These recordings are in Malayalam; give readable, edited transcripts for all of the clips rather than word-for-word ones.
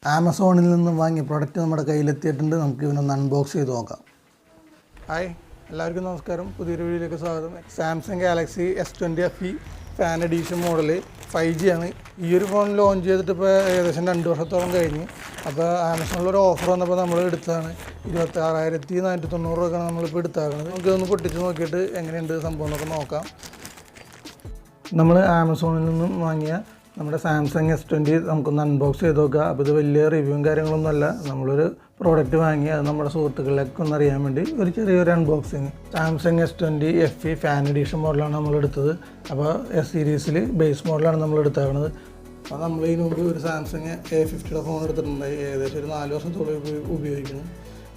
ആമസോണിൽ നിന്നും വാങ്ങിയ പ്രൊഡക്റ്റ് നമ്മുടെ കയ്യിലെത്തിയിട്ടുണ്ട്. നമുക്ക് ഇവനൊന്ന് അൺബോക്സ് ചെയ്ത് നോക്കാം. ഹായ്, എല്ലാവർക്കും നമസ്കാരം. പുതിയൊരു വീഡിയോയിലേക്ക് സ്വാഗതം. Samsung Galaxy S20 FE fan edition model 5G ആണ്. ഈ ഒരു ഫോൺ ലോഞ്ച് ചെയ്തിട്ട് ഇപ്പോൾ ഏകദേശം 2 വർഷത്തോളം കഴിഞ്ഞ്. അപ്പോൾ ആമസോണിലൊരു ഓഫർ വന്നപ്പോൾ നമ്മൾ എടുത്തതാണ്. 26,490 രൂപക്കാണ് നമ്മളിപ്പോൾ എടുത്താക്കുന്നത്. നമുക്കിതൊന്ന് പൊട്ടിച്ച് നോക്കിയിട്ട് എങ്ങനെയുണ്ട് സംഭവം എന്നൊക്കെ നോക്കാം. നമ്മൾ ആമസോണിൽ നിന്നും വാങ്ങിയ നമ്മുടെ സാംസങ് S20 നമുക്കൊന്ന് അൺബോക്സ് ചെയ്ത് നോക്കുക. അപ്പോൾ ഇത് വലിയ റിവ്യൂവും കാര്യങ്ങളൊന്നുമല്ല. നമ്മളൊരു പ്രോഡക്റ്റ് വാങ്ങി അത് നമ്മുടെ സുഹൃത്തുക്കളിലേക്ക് ഒന്ന് അറിയാൻ വേണ്ടി ഒരു ചെറിയൊരു unboxing. Samsung S20 FE fan edition മോഡലാണ് നമ്മൾ എടുത്തത്. അപ്പോൾ S സീരീസിൽ ബേസ് മോഡലാണ് നമ്മൾ എടുത്തേക്കുന്നത്. അപ്പോൾ നമ്മൾ ഇതിന് മുമ്പ് ഒരു സാംസങ് A50 ഫോൺ എടുത്തിട്ടുണ്ടായി. ഏകദേശം ഒരു 4 വർഷത്തോളം ഉപയോഗിക്കുന്നു.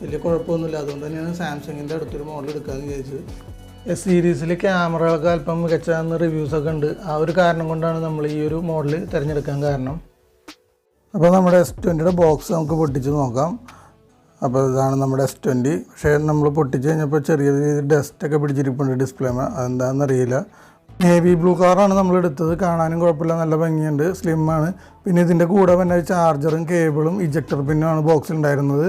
വലിയ കുഴപ്പമൊന്നുമില്ല. അതുകൊണ്ട് തന്നെയാണ് സാംസങ്ങിൻ്റെ അടുത്തൊരു മോഡൽ എടുക്കാമെന്ന് വിചാരിച്ചത്. S സീരീസിൽ ക്യാമറകളൊക്കെ അല്പം മികച്ചതെന്ന് റിവ്യൂസൊക്കെ ഉണ്ട്. ആ ഒരു കാരണം കൊണ്ടാണ് നമ്മൾ ഈ ഒരു മോഡൽ തിരഞ്ഞെടുക്കാൻ കാരണം. അപ്പോൾ നമ്മുടെ S20യുടെ ബോക്സ് നമുക്ക് പൊട്ടിച്ച് നോക്കാം. അപ്പോൾ ഇതാണ് നമ്മുടെ S20. പക്ഷേ നമ്മൾ പൊട്ടിച്ച് കഴിഞ്ഞപ്പോൾ ചെറിയ രീതിയിൽ ഡസ്റ്റൊക്കെ പിടിച്ചിരിപ്പുണ്ട് ഡിസ്പ്ലേമേ. അതെന്താണെന്നറിയില്ല. നേവി ബ്ലൂ കളറാണ് നമ്മൾ എടുത്തത്. കാണാനും കുഴപ്പമില്ല, നല്ല ഭംഗിയുണ്ട്, സ്ലിമ്മാണ്. പിന്നെ ഇതിൻ്റെ കൂടെ തന്നെ ചാർജറും കേബിളും ഇജക്ടർ പിന്നുമാണ് ബോക്സിൽ ഉണ്ടായിരുന്നത്.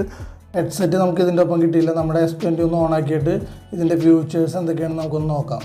ഹെഡ്സെറ്റ് നമുക്ക് ഇതിൻ്റെ ഒപ്പം കിട്ടിയില്ല. നമ്മുടെ S20 ഒന്ന് ഓണാക്കിയിട്ട് ഇതിൻ്റെ ഫ്യൂച്ചേഴ്സ് എന്തൊക്കെയാണെന്ന് നമുക്കൊന്ന് നോക്കാം.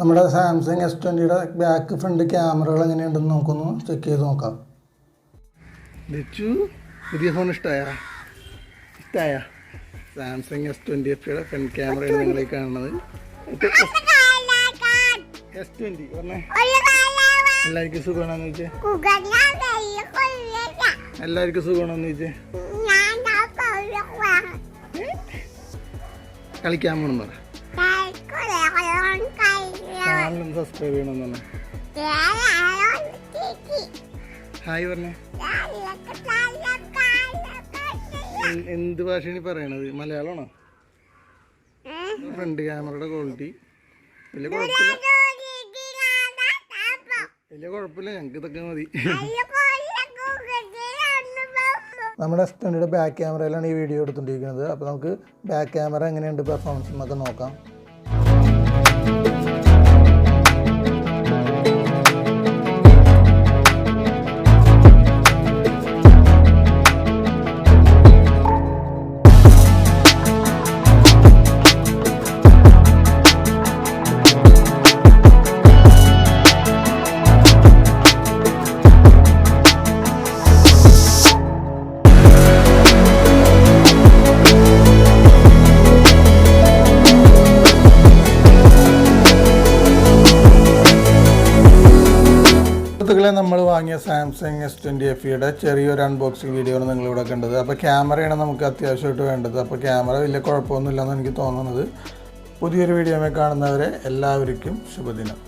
നമ്മുടെ സാംസങ് S20യുടെ ബാക്ക് ഫ്രണ്ട് ക്യാമറകൾ എങ്ങനെയുണ്ടെന്ന് നമുക്കൊന്ന് ചെക്ക് ചെയ്ത് നോക്കാം. പുതിയ ഫോൺ ഇഷ്ടമായ സാംസങ് S20 FEയുടെ ഫ്രണ്ട് ക്യാമറയാണ് നിങ്ങളീ കാണുന്നത്. S20 പറഞ്ഞേ, എല്ലാവർക്കും സുഖമാണെന്ന് ചോദിച്ചേ. എല്ലാവർക്കും സുഖമാണെന്ന് ചോദിച്ചേ. കളിക്കാൻ പോകണം പറ. ചാനലും സബ്സ്ക്രൈബ് ചെയ്യണമെന്ന് പറഞ്ഞേ. ഹായ് പറഞ്ഞേ. എന്ത് ഭാഷയാണ് പറയണത്? മലയാളമാണോ? ഫ്രണ്ട് ക്യാമറയുടെ ക്വാളിറ്റി വലിയ കുഴപ്പമില്ല, ഞങ്ങൾക്ക് ഇതൊക്കെ മതി. നമ്മുടെ S20യുടെ ബാക്ക് ക്യാമറയിലാണ് ഈ വീഡിയോ എടുത്തുകൊണ്ടിരിക്കുന്നത്. അപ്പോൾ നമുക്ക് ബാക്ക് ക്യാമറ എങ്ങനെയുണ്ട് പെർഫോമൻസ് എന്നൊക്കെ നോക്കാം. നമ്മൾ വാങ്ങിയ സാംസങ് S20 FEയുടെ ചെറിയൊരു അൺബോക്സിങ് വീഡിയോ ആണ് നിങ്ങളിവിടെ കണ്ടത്. അപ്പോൾ ക്യാമറയാണ് നമുക്ക് അത്യാവശ്യമായിട്ട് വേണ്ടത്. അപ്പോൾ ക്യാമറ വലിയ കുഴപ്പമൊന്നുമില്ലെന്ന് എനിക്ക് തോന്നുന്നത്. പുതിയൊരു വീഡിയോയിൽ കാണുന്നവരെ എല്ലാവർക്കും ശുഭദിനം.